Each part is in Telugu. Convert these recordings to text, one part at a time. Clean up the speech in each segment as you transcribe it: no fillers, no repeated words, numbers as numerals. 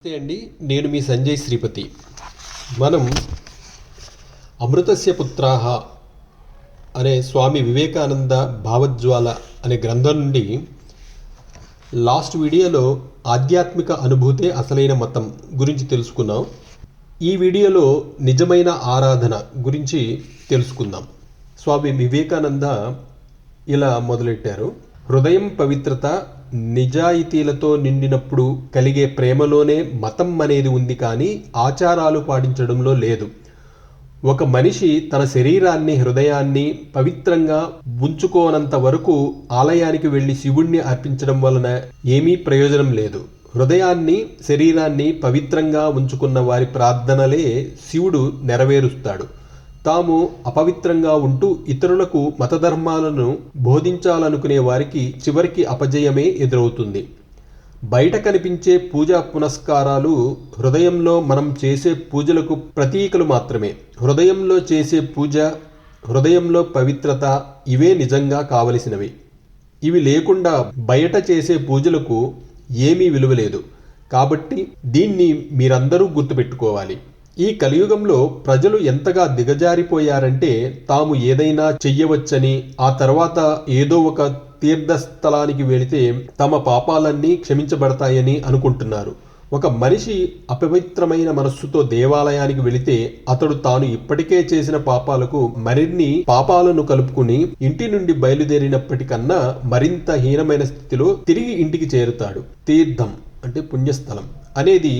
నమస్తే అండి, నేను మీ సంజయ్ శ్రీపతి. మనం అమృతస్య పుత్రాహ అనే స్వామి వివేకానంద భావజ్వాల అనే గ్రంథం నుండి లాస్ట్ వీడియోలో ఆధ్యాత్మిక అనుభూతే అసలైన మతం గురించి తెలుసుకున్నాం. ఈ వీడియోలో నిజమైన ఆరాధన గురించి తెలుసుకుందాం. స్వామి వివేకానంద ఇలా మొదలెట్టారు: హృదయం పవిత్రత, నిజాయితీలతో నిండినప్పుడు కలిగే ప్రేమలోనే మతం అనేది ఉంది, కానీ ఆచారాలు పాటించడంలో లేదు. ఒక మనిషి తన శరీరాన్ని, హృదయాన్ని పవిత్రంగా ఉంచుకోనంత వరకు ఆలయానికి వెళ్ళి శివుణ్ణి అర్పించడం వలన ఏమీ ప్రయోజనం లేదు. హృదయాన్ని, శరీరాన్ని పవిత్రంగా ఉంచుకున్న వారి ప్రార్థనలే శివుడు నెరవేరుస్తాడు. తాము అపవిత్రంగా ఉంటూ ఇతరులకు మతధర్మాలను బోధించాలనుకునే వారికి చివరికి అపజయమే ఎదురవుతుంది. బయట కనిపించే పూజా పునస్కారాలు హృదయంలో మనం చేసే పూజలకు ప్రతీకలు మాత్రమే. హృదయంలో చేసే పూజ, హృదయంలో పవిత్రత ఇవే నిజంగా కావలసినవి. ఇవి లేకుండా బయట చేసే పూజలకు ఏమీ విలువ లేదు. కాబట్టి దీన్ని మీరందరూ గుర్తుపెట్టుకోవాలి. ఈ కలియుగంలో ప్రజలు ఎంతగా దిగజారిపోయారంటే, తాము ఏదైనా చెయ్యవచ్చని, ఆ తర్వాత ఏదో ఒక తీర్థస్థలానికి వెళితే తమ పాపాలన్నీ క్షమించబడతాయని అనుకుంటున్నారు. ఒక మనిషి అపవిత్రమైన మనస్సుతో దేవాలయానికి వెళితే అతడు తాను ఇప్పటికే చేసిన పాపాలకు మరిన్ని పాపాలను కలుపుకుని ఇంటి నుండి బయలుదేరినప్పటికన్నా మరింత హీనమైన స్థితిలో తిరిగి ఇంటికి చేరుతాడు. తీర్థం అంటే పుణ్యస్థలం అనేది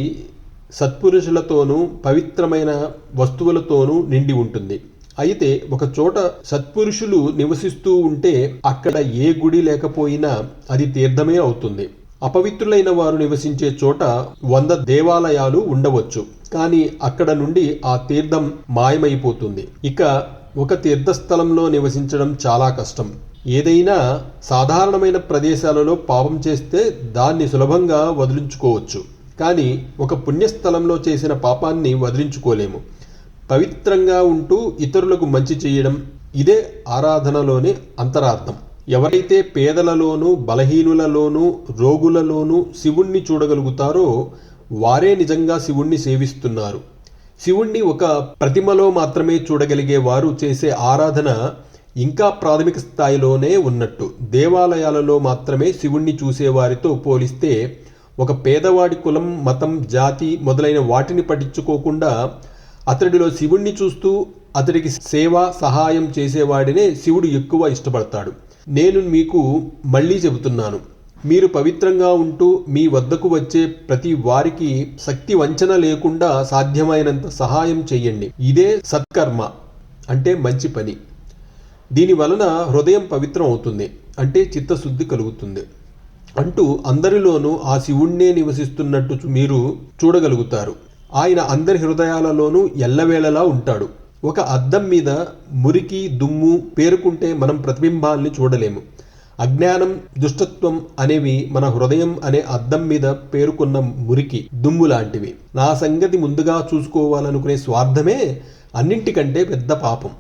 సత్పురుషులతోనూ పవిత్రమైన వస్తువులతోనూ నిండి ఉంటుంది. అయితే ఒక చోట సత్పురుషులు నివసిస్తూ ఉంటే అక్కడ ఏ గుడి లేకపోయినా అది తీర్థమే అవుతుంది. అపవిత్రులైన వారు నివసించే చోట 100 దేవాలయాలు ఉండవచ్చు, కానీ అక్కడ నుండి ఆ తీర్థం మాయమైపోతుంది. ఇక ఒక తీర్థస్థలంలో నివసించడం చాలా కష్టం. ఏదైనా సాధారణమైన ప్రదేశాలలో పాపం చేస్తే దాన్ని సులభంగా వదిలించుకోవచ్చు, కానీ ఒక పుణ్యస్థలంలో చేసిన పాపాన్ని వదిలించుకోలేము. పవిత్రంగా ఉంటూ ఇతరులకు మంచి చేయడం, ఇదే ఆరాధనలోని అంతరార్థం. ఎవరైతే పేదలలోనూ, బలహీనులలోనూ, రోగులలోనూ శివుణ్ణి చూడగలుగుతారో వారే నిజంగా శివుణ్ణి సేవిస్తున్నారు. శివుణ్ణి ఒక ప్రతిమలో మాత్రమే చూడగలిగే వారు చేసే ఆరాధన ఇంకా ప్రాథమిక స్థాయిలోనే ఉన్నట్టు. దేవాలయాలలో మాత్రమే శివుణ్ణి చూసేవారితో పోలిస్తే ఒక పేదవాడి కులం, మతం, జాతి మొదలైన వాటిని పట్టించుకోకుండా అతడిలో శివుణ్ణి చూస్తూ అతడికి సేవ, సహాయం చేసేవాడినే శివుడు ఎక్కువ ఇష్టపడతాడు. నేను మీకు మళ్ళీ చెబుతున్నాను, మీరు పవిత్రంగా ఉంటూ మీ వద్దకు వచ్చే ప్రతి వారికి శక్తి వంచన లేకుండా సాధ్యమైనంత సహాయం చెయ్యండి. ఇదే సత్కర్మ అంటే మంచి పని. దీని వలన హృదయం పవిత్రం అవుతుంది, అంటే చిత్తశుద్ధి కలుగుతుంది అంటూ అందరిలోనూ ఆ శివుణ్ణే నివసిస్తున్నట్టు మీరు చూడగలుగుతారు. ఆయన అందరి హృదయాలలోనూ ఎల్లవేళలా ఉంటాడు. ఒక అద్దం మీద మురికి, దుమ్ము పేరుకుంటే మనం ప్రతిబింబాల్ని చూడలేము. అజ్ఞానం, దుష్టత్వం అనేవి మన హృదయం అనే అద్దం మీద పేరుకున్న మురికి, దుమ్ము లాంటివి. నా సంగతి ముందుగా చూసుకోవాలనుకునే స్వార్థమే అన్నింటికంటే పెద్ద పాపం.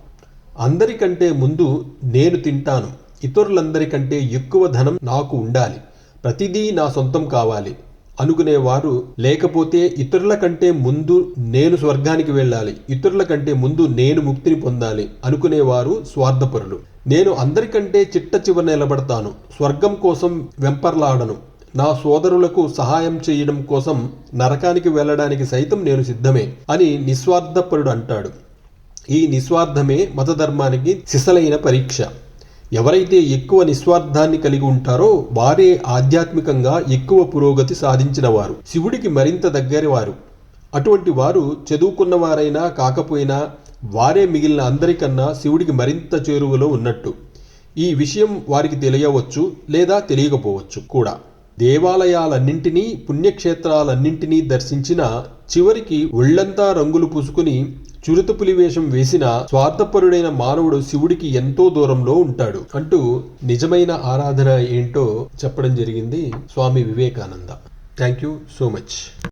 అందరికంటే ముందు నేను తింటాను, ఇతరులందరికంటే ఎక్కువ ధనం నాకు ఉండాలి, ప్రతిదీ నా సొంతం కావాలి అనుకునేవారు, లేకపోతే ఇతరుల కంటే ముందు నేను స్వర్గానికి వెళ్ళాలి, ఇతరుల కంటే ముందు నేను ముక్తిని పొందాలి అనుకునేవారు స్వార్థపరులు. నేను అందరికంటే చిట్ట చివర నిలబడతాను, స్వర్గం కోసం వెంపర్లాడను, నా సోదరులకు సహాయం చేయడం కోసం నరకానికి వెళ్ళడానికి సైతం నేను సిద్ధమే అని నిస్వార్థపరుడు అంటాడు. ఈ నిస్వార్థమే మతధర్మానికి సిసలైన పరీక్ష. ఎవరైతే ఎక్కువ నిస్వార్థాన్ని కలిగి ఉంటారో వారే ఆధ్యాత్మికంగా ఎక్కువ పురోగతి సాధించిన వారు, శివుడికి మరింత దగ్గర వారు. అటువంటి వారు చదువుకున్న వారైనా కాకపోయినా వారే మిగిలిన అందరికన్నా శివుడికి మరింత చేరువలో ఉన్నట్టు. ఈ విషయం వారికి తెలియవచ్చు లేదా తెలియకపోవచ్చు కూడా. దేవాలయాలన్నింటినీ, పుణ్యక్షేత్రాలన్నింటినీ దర్శించిన చివరికి ఒళ్లంతా రంగులు పూసుకుని చురుతపులి వేషం వేసిన స్వార్థపరుడైన మానవుడు శివుడికి ఎంతో దూరంలో ఉంటాడు అంటూ నిజమైన ఆరాధన ఏంటో చెప్పడం జరిగింది Swami Vivekananda. Thank you so much.